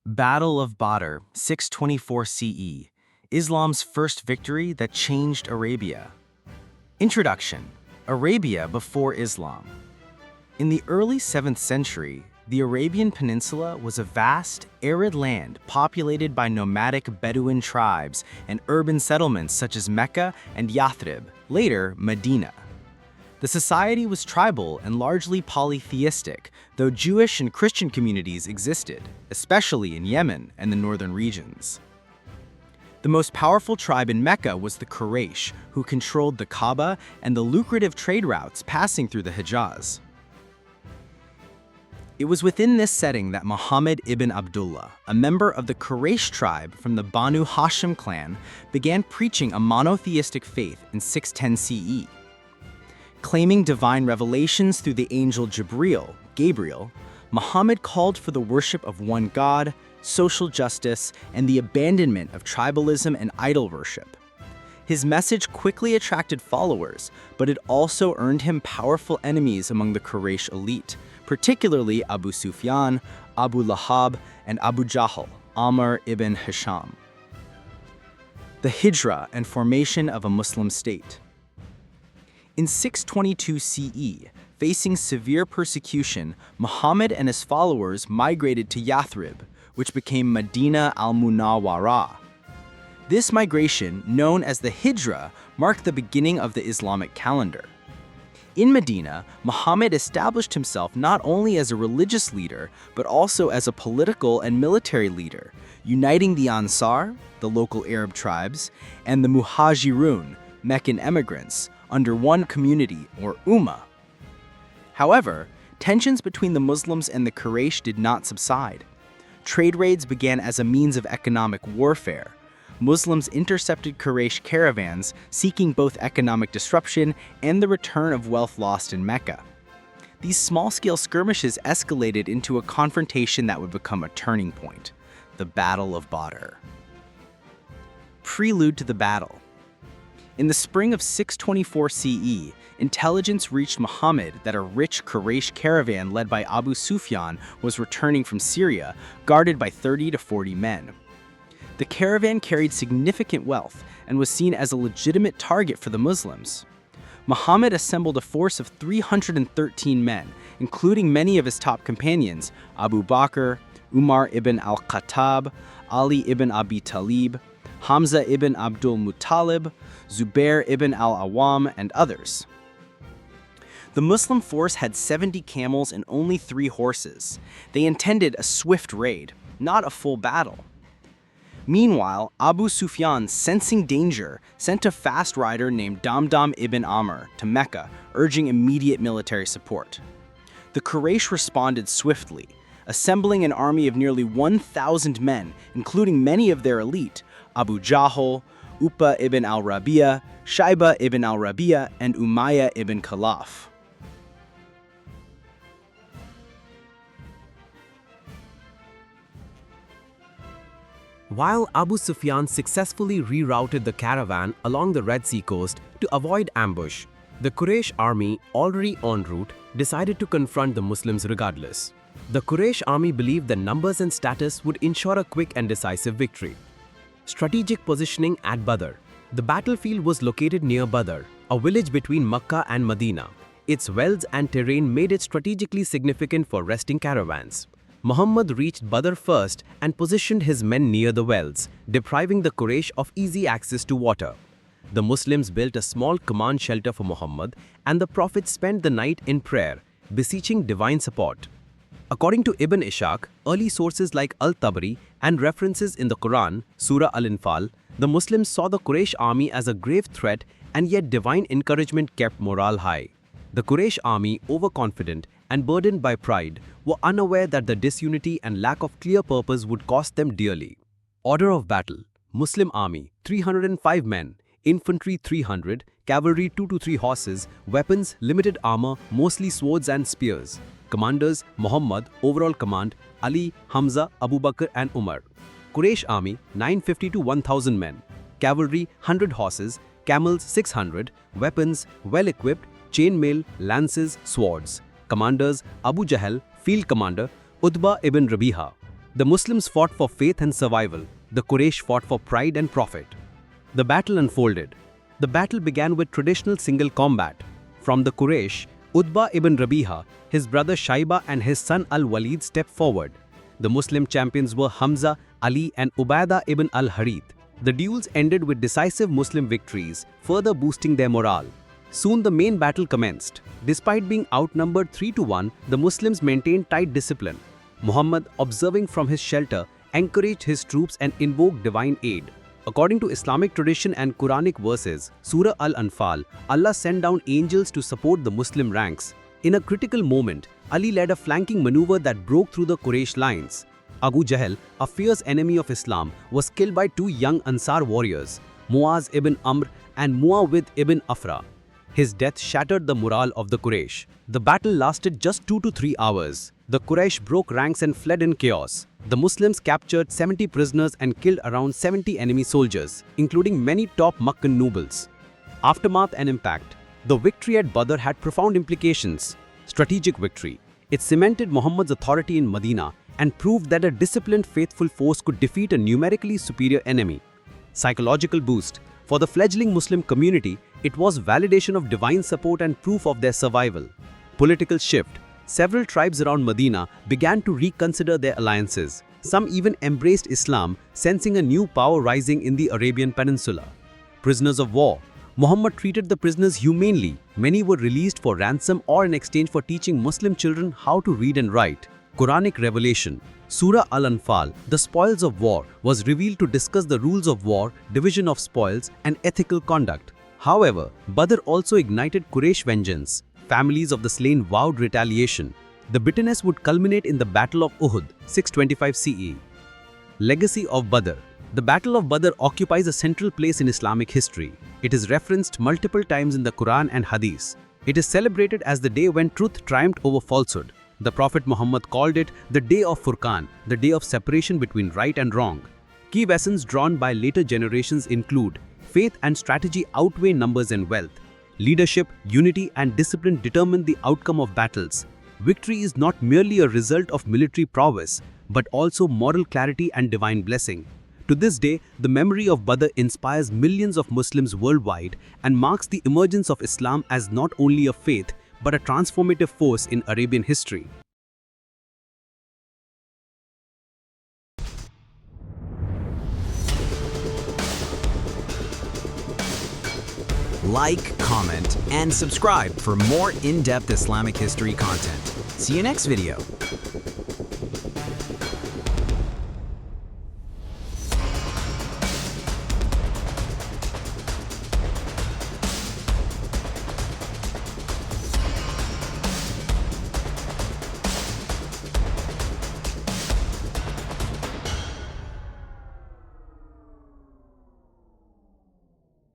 Battle of Badr, 624 CE, Islam's first victory that changed Arabia. Introduction: Arabia before Islam. In the early 7th century, the Arabian Peninsula was a vast, arid land populated by nomadic Bedouin tribes and urban settlements such as Mecca and Yathrib, later Medina. The society was tribal and largely polytheistic, though Jewish and Christian communities existed, especially in Yemen and the northern regions. The most powerful tribe in Mecca was the Quraysh, who controlled the Kaaba and the lucrative trade routes passing through the Hijaz. It was within this setting that Muhammad ibn Abdullah, a member of the Quraysh tribe from the Banu Hashim clan, began preaching a monotheistic faith in 610 CE. Claiming divine revelations through the angel Gabriel, Muhammad called for the worship of one God, social justice, and the abandonment of tribalism and idol worship. His message quickly attracted followers, but it also earned him powerful enemies among the Quraysh elite, particularly Abu Sufyan, Abu Lahab, and Abu Jahl, Amr ibn Hisham. The Hijra and formation of a Muslim state. In 622 CE, facing severe persecution, Muhammad and his followers migrated to Yathrib, which became Medina al-Munawwara. This migration, known as the Hijra, marked the beginning of the Islamic calendar. In Medina, Muhammad established himself not only as a religious leader, but also as a political and military leader, uniting the Ansar, the local Arab tribes, and the Muhajirun, Meccan immigrants, under one community, or Ummah. However, tensions between the Muslims and the Quraysh did not subside. Trade raids began as a means of economic warfare. Muslims intercepted Quraysh caravans, seeking both economic disruption and the return of wealth lost in Mecca. These small-scale skirmishes escalated into a confrontation that would become a turning point: the Battle of Badr. Prelude to the battle. In the spring of 624 CE, intelligence reached Muhammad that a rich Quraysh caravan led by Abu Sufyan was returning from Syria, guarded by 30 to 40 men. The caravan carried significant wealth and was seen as a legitimate target for the Muslims. Muhammad assembled a force of 313 men, including many of his top companions, Abu Bakr, Umar ibn al-Khattab, Ali ibn Abi Talib, Hamza ibn Abdul Muttalib, Zubair ibn al-Awwam, and others. The Muslim force had 70 camels and only 3 horses. They intended a swift raid, not a full battle. Meanwhile, Abu Sufyan, sensing danger, sent a fast rider named Damdam ibn Amr to Mecca, urging immediate military support. The Quraysh responded swiftly, assembling an army of nearly 1,000 men, including many of their elite, Abu Jahl, Uqba ibn al-Rabi'a, Shayba ibn al-Rabi'a, and Umayyah ibn Khalaf. While Abu Sufyan successfully rerouted the caravan along the Red Sea coast to avoid ambush, the Quraysh army, already en route, decided to confront the Muslims regardless. The Quraysh army believed that numbers and status would ensure a quick and decisive victory. Strategic positioning at Badr. The battlefield was located near Badr, a village between Mecca and Medina. Its wells and terrain made it strategically significant for resting caravans. Muhammad reached Badr first and positioned his men near the wells, depriving the Quraysh of easy access to water. The Muslims built a small command shelter for Muhammad, and the Prophet spent the night in prayer, beseeching divine support. According to Ibn Ishaq, early sources like al-Tabari, and references in the Qur'an, Surah Al-Anfal, the Muslims saw the Quraysh army as a grave threat, and yet divine encouragement kept morale high. The Quraysh army, overconfident and burdened by pride, were unaware that the disunity and lack of clear purpose would cost them dearly. Order of battle: Muslim army, 305 men, infantry 300, cavalry 2 to 3 horses, weapons, limited armor, mostly swords and spears. Commanders Muhammad, overall command Ali, Hamza, Abu Bakr and Umar. Quraysh army 950 to 1000 men. Cavalry 100 horses, camels 600, weapons well equipped, chainmail, lances, swords. Commanders Abu Jahl, field commander Utbah ibn Rabiha. The Muslims fought for faith and survival. The Quraysh fought for pride and profit. The battle unfolded. The battle began with traditional single combat. From the Quraysh, Utbah ibn Rabiha, his brother Shaiba and his son al-Walid stepped forward. The Muslim champions were Hamza, Ali and Ubaidah ibn al-Harith. The duels ended with decisive Muslim victories, further boosting their morale. Soon the main battle commenced. Despite being outnumbered 3-1, the Muslims maintained tight discipline. Muhammad, observing from his shelter, encouraged his troops and invoked divine aid. According to Islamic tradition and Quranic verses, Surah Al-Anfal, Allah sent down angels to support the Muslim ranks. In a critical moment, Ali led a flanking maneuver that broke through the Quraysh lines. Abu Jahl, a fierce enemy of Islam, was killed by two young Ansar warriors, Muaz ibn Amr and Muawid ibn Afra. His death shattered the morale of the Quraysh. The battle lasted just 2 to 3 hours. The Quraysh broke ranks and fled in chaos. The Muslims captured 70 prisoners and killed around 70 enemy soldiers, including many top Meccan nobles. Aftermath and impact. The victory at Badr had profound implications. Strategic victory. It cemented Muhammad's authority in Medina and proved that a disciplined, faithful force could defeat a numerically superior enemy. Psychological boost. For the fledgling Muslim community, it was validation of divine support and proof of their survival. Political shift. Several tribes around Medina began to reconsider their alliances. Some even embraced Islam, sensing a new power rising in the Arabian Peninsula. Prisoners of war. Muhammad treated the prisoners humanely. Many were released for ransom or in exchange for teaching Muslim children how to read and write. Quranic revelation. Surah Al-Anfal, the spoils of war, was revealed to discuss the rules of war, division of spoils, and ethical conduct. However, Badr also ignited Quraysh vengeance. Families of the slain vowed retaliation. The bitterness would culminate in the Battle of Uhud, 625 CE. Legacy of Badr. The Battle of Badr occupies a central place in Islamic history. It is referenced multiple times in the Qur'an and Hadith. It is celebrated as the day when truth triumphed over falsehood. The Prophet Muhammad called it the Day of Furqan, the day of separation between right and wrong. Key lessons drawn by later generations include: faith and strategy outweigh numbers and wealth. Leadership, unity and discipline determine the outcome of battles. Victory is not merely a result of military prowess, but also moral clarity and divine blessing. To this day, the memory of Badr inspires millions of Muslims worldwide and marks the emergence of Islam as not only a faith, but a transformative force in Arabian history. Like, comment, and subscribe for more in-depth Islamic history content. See you next video.